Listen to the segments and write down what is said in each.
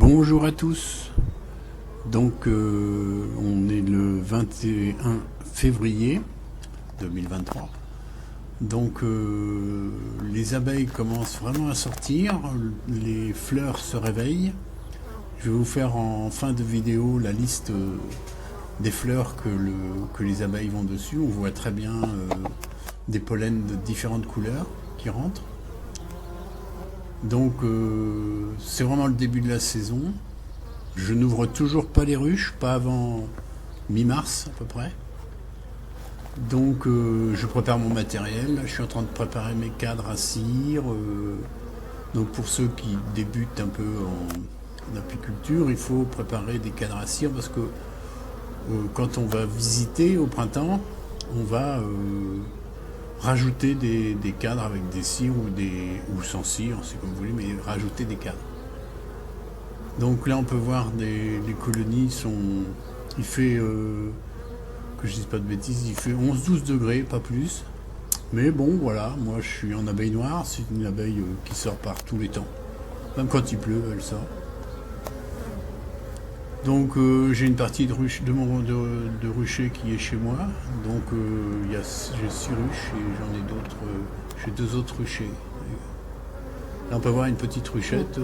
Bonjour à tous. Donc on est le 21 février 2023. Donc les abeilles commencent vraiment à sortir, les fleurs se réveillent. Je vais vous faire en fin de vidéo la liste des fleurs que les abeilles vont dessus. On voit très bien des pollens de différentes couleurs qui rentrent. Donc c'est vraiment le début de la saison. Je n'ouvre toujours pas les ruches, pas avant mi-mars à peu près. Donc je prépare mon matériel. Là, je suis en train de préparer mes cadres à cire. Donc pour ceux qui débutent un peu en apiculture, il faut préparer des cadres à cire parce que quand on va visiter au printemps, on va rajouter des cadres avec des cires ou sans cire, c'est comme vous voulez, mais rajouter des cadres. Donc là on peut voir les colonies il fait, que je dise pas de bêtises, il fait 11-12 degrés, pas plus. Mais bon voilà, moi je suis en abeille noire, c'est une abeille qui sort par tous les temps. Même quand il pleut, elle sort. Donc j'ai une partie de rucher qui est chez moi. Donc j'ai 6 ruches et j'en ai d'autres. J'ai 2 autres ruchers. Là on peut voir une petite ruchette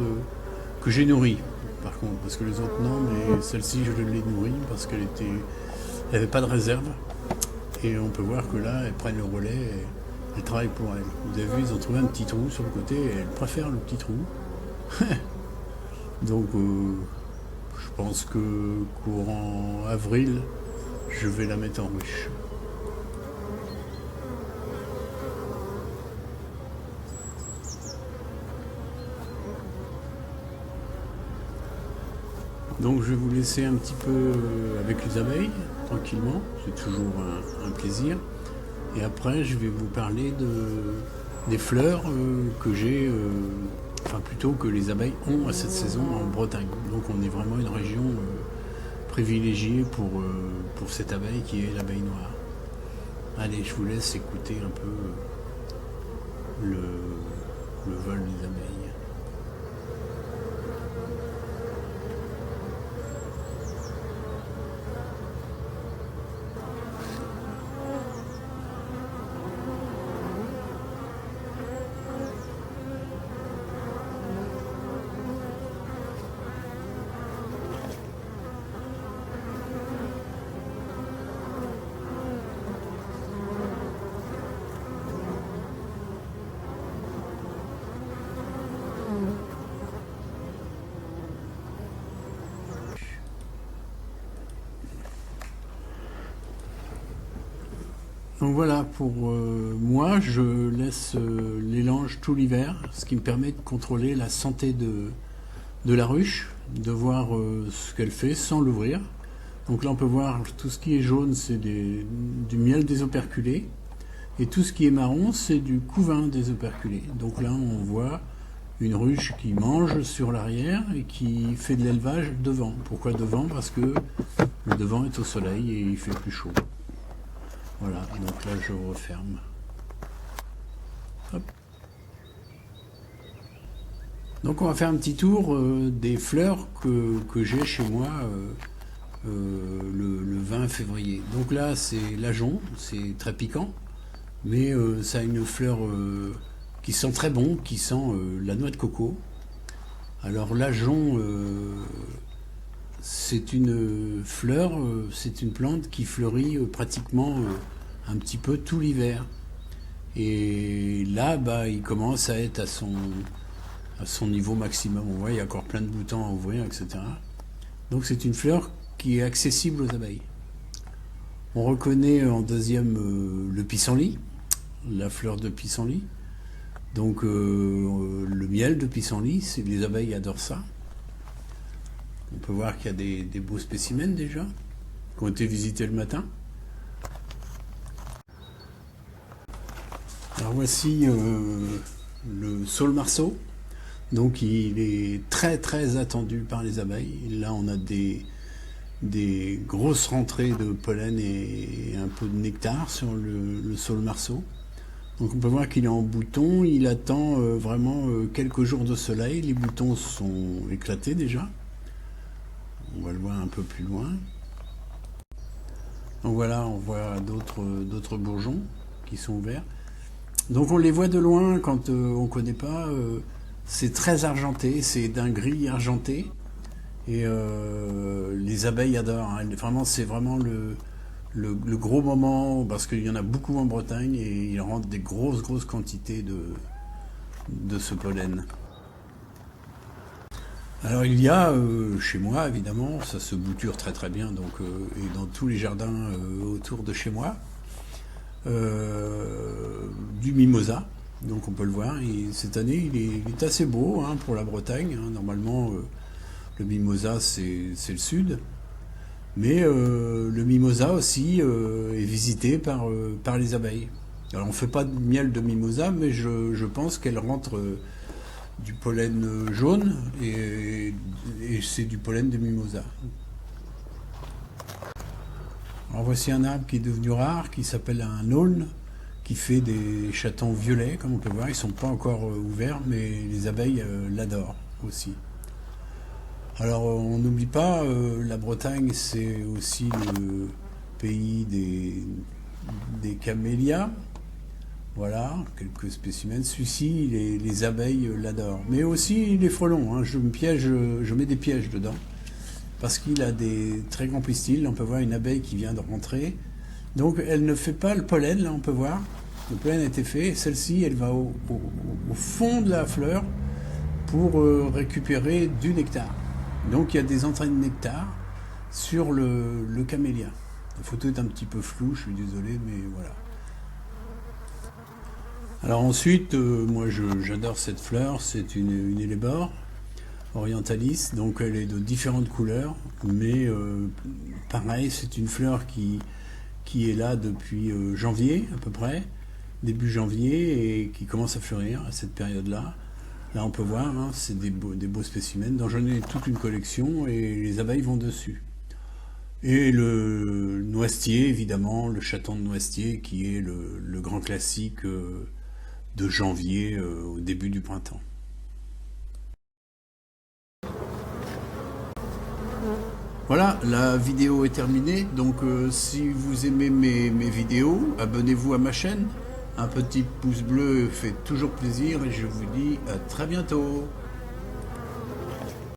que j'ai nourrie par contre, parce que les autres non, mais celle-ci je l'ai nourrie parce qu'elle n'avait pas de réserve. Et on peut voir que là elles prennent le relais et elles travaillent pour elles. Vous avez vu, ils ont trouvé un petit trou sur le côté et elles préfèrent le petit trou. Donc je pense que courant avril, je vais la mettre en ruche. Donc je vais vous laisser un petit peu avec les abeilles, tranquillement, c'est toujours un plaisir. Et après je vais vous parler des fleurs que j'ai, enfin plutôt que les abeilles ont à cette saison en Bretagne. Donc on est vraiment une région privilégiée pour cette abeille qui est l'abeille noire. Allez, je vous laisse écouter un peu le vol des abeilles. Donc voilà, pour moi, je laisse les langes tout l'hiver, ce qui me permet de contrôler la santé de la ruche, de voir ce qu'elle fait sans l'ouvrir. Donc là, on peut voir tout ce qui est jaune, c'est du miel des operculés, et tout ce qui est marron, c'est du couvain des operculés. Donc là, on voit une ruche qui mange sur l'arrière et qui fait de l'élevage devant. Pourquoi devant? Parce que le devant est au soleil et il fait plus chaud. Voilà, donc là je referme. Hop. Donc on va faire un petit tour des fleurs que j'ai chez moi le 20 février. Donc là c'est l'ajonc, c'est très piquant, mais ça a une fleur qui sent très bon, qui sent la noix de coco. Alors l'ajonc, c'est une fleur, c'est une plante qui fleurit pratiquement un petit peu tout l'hiver. Et là, il commence à être à son niveau maximum. On voit, il y a encore plein de boutons à ouvrir, etc. Donc c'est une fleur qui est accessible aux abeilles. On reconnaît en deuxième le pissenlit, la fleur de pissenlit. Donc le miel de pissenlit, les abeilles adorent ça. On peut voir qu'il y a des beaux spécimens déjà, qui ont été visités le matin. Alors voici le saule marceau. Donc il est très très attendu par les abeilles. Là on a des grosses rentrées de pollen et un peu de nectar sur le saule marceau. Donc on peut voir qu'il est en bouton, il attend vraiment quelques jours de soleil. Les boutons sont éclatés déjà. On va le voir un peu plus loin. Donc voilà, on voit d'autres bourgeons qui sont ouverts. Donc on les voit de loin quand on ne connaît pas. C'est très argenté, c'est d'un gris argenté. Et les abeilles adorent. Hein. Vraiment, c'est vraiment le gros moment parce qu'il y en a beaucoup en Bretagne et ils rentrent des grosses quantités de ce pollen. Alors il y a chez moi évidemment, ça se bouture très bien donc et dans tous les jardins autour de chez moi du mimosa. Donc on peut le voir. Et cette année il est assez beau hein, pour la Bretagne. Hein. Normalement le mimosa c'est le sud, mais le mimosa aussi est visité par les abeilles. Alors on ne fait pas de miel de mimosa, mais je pense qu'elle rentre du pollen jaune et c'est du pollen de mimosa. Alors voici un arbre qui est devenu rare, qui s'appelle un aulne, qui fait des chatons violets, comme on peut voir. Ils ne sont pas encore ouverts, mais les abeilles l'adorent aussi. Alors on n'oublie pas, la Bretagne c'est aussi le pays des camélias. Voilà, quelques spécimens. Celui-ci, les abeilles l'adorent. Mais aussi les frelons. Hein. Je mets des pièges dedans. Parce qu'il a des très grands pistils. On peut voir une abeille qui vient de rentrer. Donc elle ne fait pas le pollen, là on peut voir. Le pollen a été fait. Celle-ci, elle va au fond de la fleur pour récupérer du nectar. Donc il y a des entrées de nectar sur le camélia. La photo est un petit peu floue, je suis désolé, mais voilà. Alors ensuite, moi j'adore cette fleur, c'est une hellebore orientalis, donc elle est de différentes couleurs, mais pareil, c'est une fleur qui est là depuis janvier à peu près, début janvier, et qui commence à fleurir à cette période-là. Là on peut voir, hein, c'est des beaux spécimens, donc j'en ai toute une collection et les abeilles vont dessus. Et le noisetier, évidemment, le chaton de noisetier qui est le grand classique de janvier au début du printemps. Voilà, la vidéo est terminée, donc si vous aimez mes vidéos, abonnez-vous à ma chaîne. Un petit pouce bleu fait toujours plaisir et je vous dis à très bientôt.